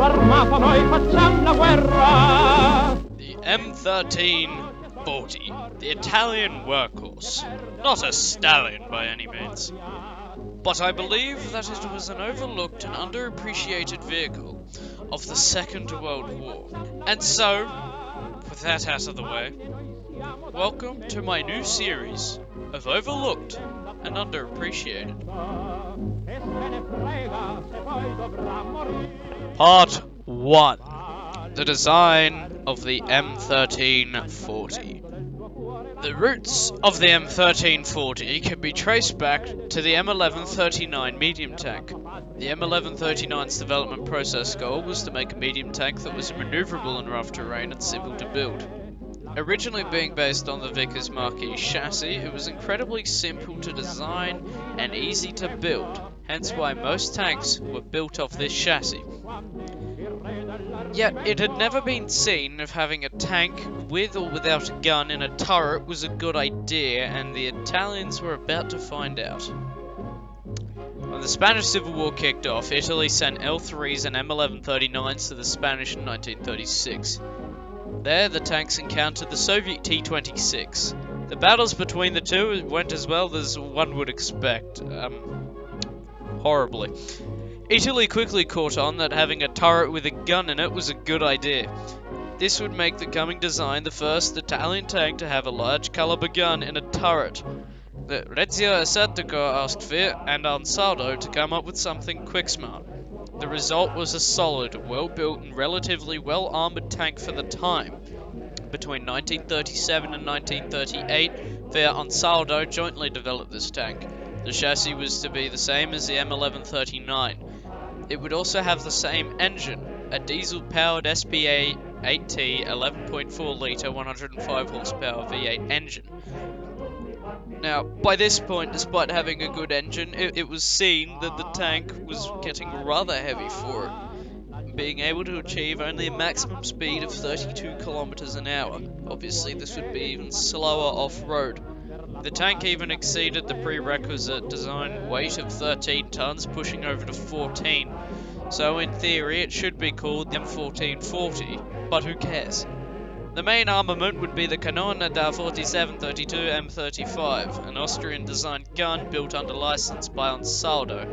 armato noi facciamo la guerra. The M1340, the Italian workhorse. Not a stallion by any means. But I believe that it was an overlooked and underappreciated vehicle of the Second World War. And so, with that out of the way, welcome to my new series of Overlooked and Underappreciated. Part 1. The design of the M1340. The roots of the M1340 can be traced back to the M1139 medium tank. The M1139's development process goal was to make a medium tank that was maneuverable in rough terrain and simple to build. Originally being based on the Vickers Marquis chassis, it was incredibly simple to design and easy to build, hence why most tanks were built off this chassis. Yet it had never been seen if having a tank with or without a gun in a turret was a good idea, and the Italians were about to find out. When the Spanish Civil War kicked off, Italy sent L3s and M1139s to the Spanish in 1936. There, the tanks encountered the Soviet T-26. The battles between the two went as well as one would expect. Horribly. Italy quickly caught on that having a turret with a gun in it was a good idea. This would make the coming design the first Italian tank to have a large caliber gun in a turret. The Reggio Assettico asked Fiat and Ansaldo to come up with something quick-smart. The result was a solid, well-built and relatively well-armoured tank for the time. Between 1937 and 1938, Fiat and Ansaldo jointly developed this tank. The chassis was to be the same as the M1139. It would also have the same engine, a diesel-powered SPA 8T 11.4 litre 105 horsepower V8 engine. Now, by this point, despite having a good engine, it was seen that the tank was getting rather heavy for it, being able to achieve only a maximum speed of 32 kilometers an hour. Obviously, this would be even slower off-road. The tank even exceeded the prerequisite design weight of 13 tons, pushing over to 14. So in theory, it should be called the M1440, but who cares? The main armament would be the Canone da 4732 M35, an Austrian-designed gun built under license by Ansaldo.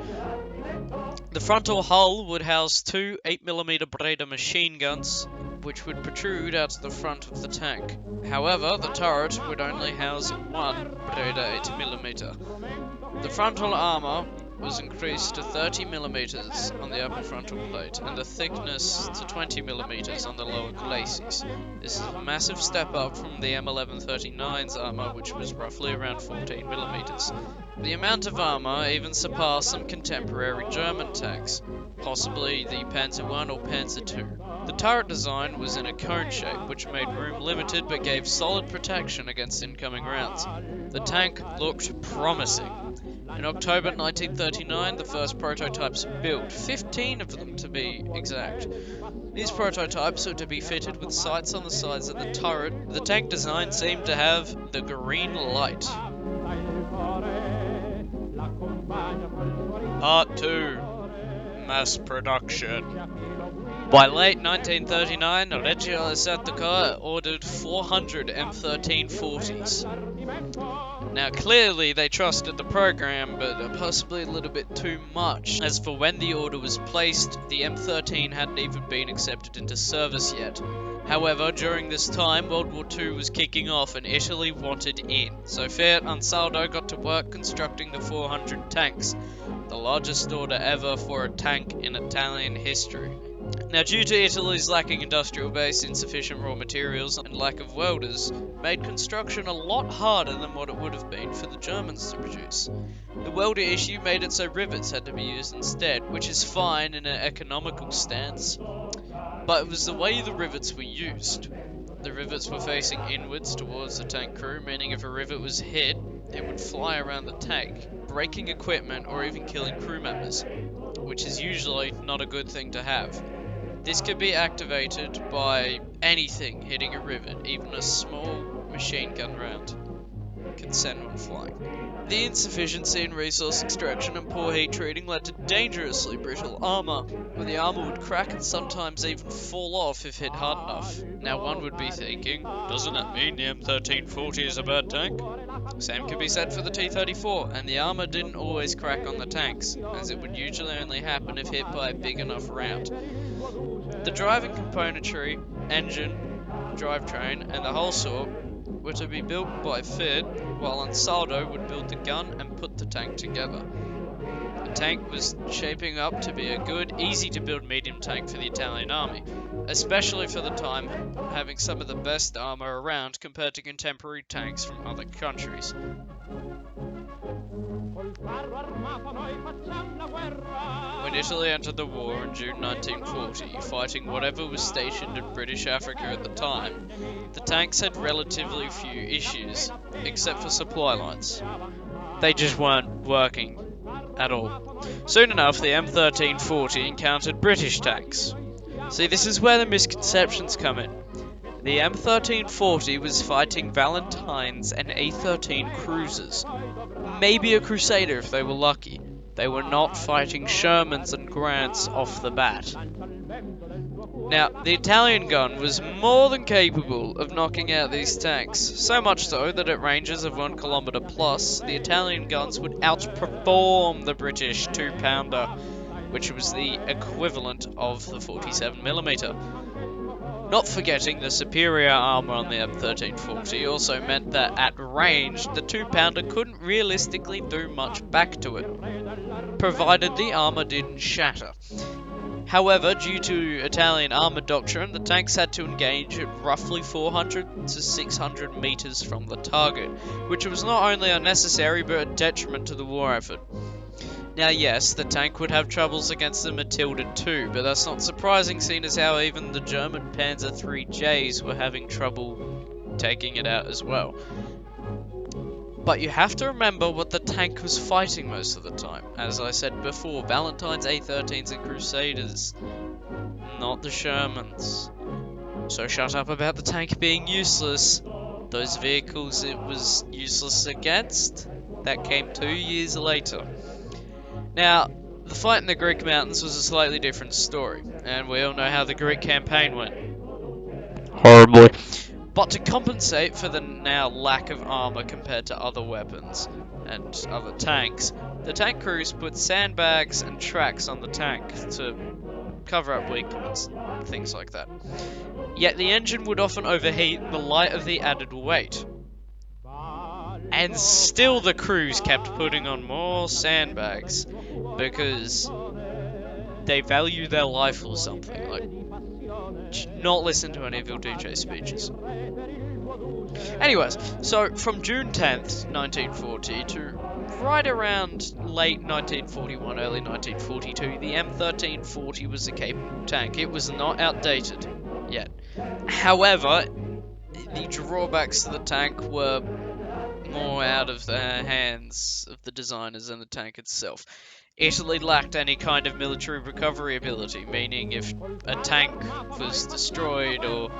The frontal hull would house two 8mm Breda machine guns, which would protrude out to the front of the tank. However, the turret would only house one Breda 8mm. The frontal armour was increased to 30mm on the upper frontal plate, and the thickness to 20mm on the lower glacis. This is a massive step up from the M1139's armour, which was roughly around 14mm. The amount of armour even surpassed some contemporary German tanks, possibly the Panzer I or Panzer II. The turret design was in a cone shape, which made room limited but gave solid protection against incoming rounds. The tank looked promising. In October 1939, the first prototypes were built, 15 of them to be exact. These prototypes were to be fitted with sights on the sides of the turret. The tank design seemed to have the green light. Part 2. Mass production. By late 1939, Reggio Assettico ordered 400 M1340s. Now clearly they trusted the program, but possibly a little bit too much, as for when the order was placed, the M13 hadn't even been accepted into service yet. However, during this time, World War II was kicking off and Italy wanted in, so Fiat and Ansaldo got to work constructing the 400 tanks, the largest order ever for a tank in Italian history. Now, due to Italy's lacking industrial base, insufficient raw materials, and lack of welders, made construction a lot harder than what it would have been for the Germans to produce. The welder issue made it so rivets had to be used instead, which is fine in an economical stance, but it was the way the rivets were used. The rivets were facing inwards towards the tank crew, meaning if a rivet was hit, it would fly around the tank, breaking equipment or even killing crew members, which is usually not a good thing to have. This could be activated by anything hitting a rivet, even a small machine gun round. could send when flying. The insufficiency in resource extraction and poor heat treating led to dangerously brittle armor, where the armor would crack and sometimes even fall off if hit hard enough. Now one would be thinking, doesn't that mean the M1340 is a bad tank? Same could be said for the T-34, and the armor didn't always crack on the tanks, as it would usually only happen if hit by a big enough round. The driving componentry, engine, drivetrain, and the whole sort were to be built by Fiat, while Ansaldo would build the gun and put the tank together. The tank was shaping up to be a good, easy-to-build medium tank for the Italian army, especially for the time having some of the best armor around compared to contemporary tanks from other countries. When Italy entered the war in June 1940, fighting whatever was stationed in British Africa at the time, the tanks had relatively few issues, except for supply lines. They just weren't working at all. Soon enough, the M1340 encountered British tanks. See, this is where the misconceptions come in. The M1340 was fighting Valentines and A-13 cruisers. Maybe a Crusader if they were lucky. They were not fighting Shermans and Grants off the bat. Now, the Italian gun was more than capable of knocking out these tanks, so much so that at ranges of 1 kilometer plus, the Italian guns would outperform the British 2-pounder, which was the equivalent of the 47mm. Not forgetting the superior armor on the M1340 also meant that at range, the 2-pounder couldn't realistically do much back to it, provided the armor didn't shatter. However, due to Italian armor doctrine, the tanks had to engage at roughly 400 to 600 meters from the target, which was not only unnecessary but a detriment to the war effort. Now yes, the tank would have troubles against the Matilda too, but that's not surprising seeing as how even the German Panzer IIIJs were having trouble taking it out as well. But you have to remember what the tank was fighting most of the time. As I said before, Valentines, A-13s and Crusaders, not the Shermans. So shut up about the tank being useless. Those vehicles it was useless against, that came 2 years later. Now, the fight in the Greek mountains was a slightly different story, and we all know how the Greek campaign went. Horribly. But to compensate for the now lack of armor compared to other weapons and other tanks, the tank crews put sandbags and tracks on the tank to cover up weak points, things like that. Yet the engine would often overheat in the light of the added weight. And still the crews kept putting on more sandbags because they value their life or something. Like, not listen to any of your DJ speeches. Anyways, so from June 10th, 1940 to right around late 1941, early 1942, the M1340 was a capable tank. It was not outdated yet. However, the drawbacks to the tank were more out of the hands of the designers than the tank itself. Italy lacked any kind of military recovery ability, meaning if a tank was destroyed or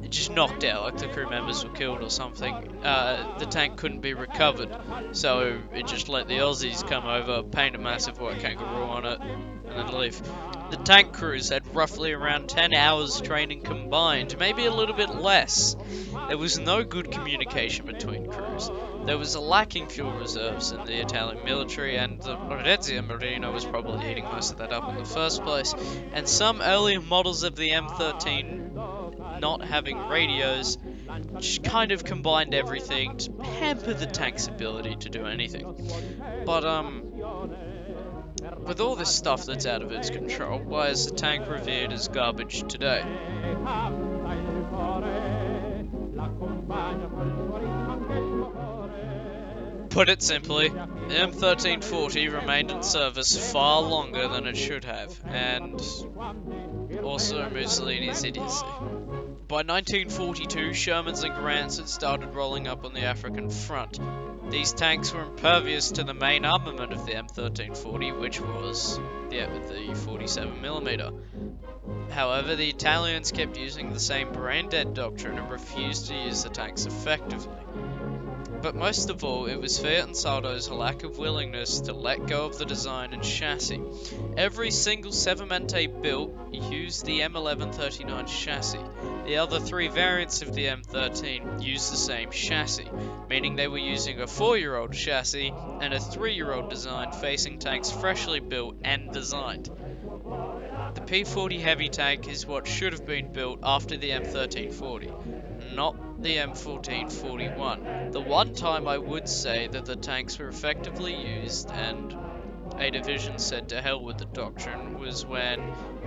just knocked out, like the crew members were killed or something, the tank couldn't be recovered. So it just let the Aussies come over, paint a massive white kangaroo on it, and then leave. The tank crews had roughly around 10 hours training combined, maybe a little bit less. There was no good communication between crews. There was a lacking fuel reserves in the Italian military, and the Reggio Marino was probably eating most of that up in the first place. And some earlier models of the M13 not having radios just kind of combined everything to hamper the tank's ability to do anything. But with all this stuff that's out of its control, why is the tank revered as garbage today? Put it simply, the M1340 remained in service far longer than it should have, and also Mussolini's idiocy. By 1942, Shermans and Grants had started rolling up on the African front. These tanks were impervious to the main armament of the M1340, which was the 47mm. However, the Italians kept using the same brain-dead doctrine and refused to use the tanks effectively. But most of all, it was Fiat and Saldo's lack of willingness to let go of the design and chassis. Every single Severmente built used the M1139 chassis. The other three variants of the M13 used the same chassis, meaning they were using a 4-year-old chassis and a 3-year-old design facing tanks freshly built and designed. The P40 heavy tank is what should have been built after the M1340, not the M1441. The one time I would say that the tanks were effectively used and a division said to hell with the doctrine was when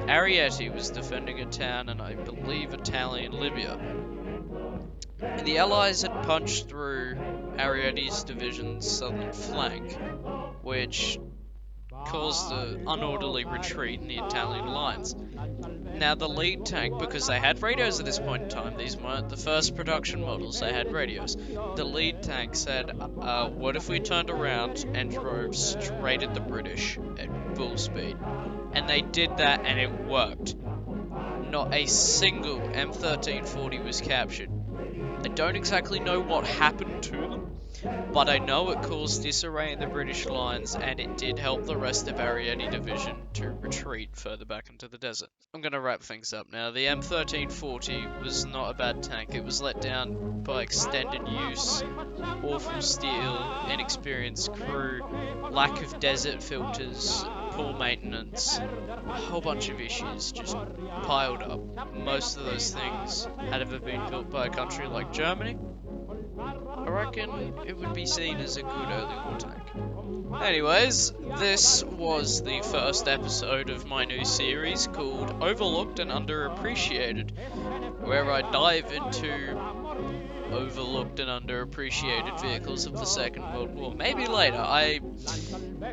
Arrietty was defending a town in, I believe, Italian Libya. The Allies had punched through Arrietty's division's southern flank, which caused an unorderly retreat in the Italian lines. Now the lead tank, because they had radios at this point in time, these weren't the first production models, they had radios. The lead tank said, what if we turned around and drove straight at the British at full speed? And they did that and it worked. Not a single M1340 was captured. I don't exactly know what happened to them, but I know it caused disarray in the British lines and it did help the rest of Arrietty Division to retreat further back into the desert. I'm going to wrap things up now. The M1340 was not a bad tank. It was let down by extended use, awful steel, inexperienced crew, lack of desert filters, poor maintenance, a whole bunch of issues just piled up. Most of those things had ever been built by a country like Germany, I reckon it would be seen as a good early war tank. Anyways, this was the first episode of my new series called Overlooked and Underappreciated, where I dive into overlooked and underappreciated vehicles of the Second World War. Maybe later. I'm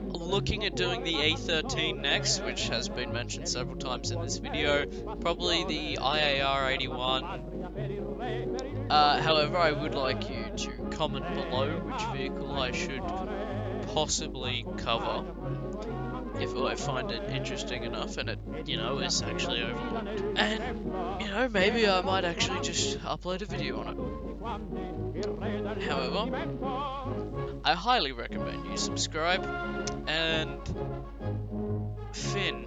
looking at doing the A13 next, which has been mentioned several times in this video. Probably the IAR 81. However, I would like you to comment below which vehicle I should possibly cover if I find it interesting enough and it, is actually overlooked. And, maybe I might actually just upload a video on it. However, I highly recommend you subscribe, and Finn,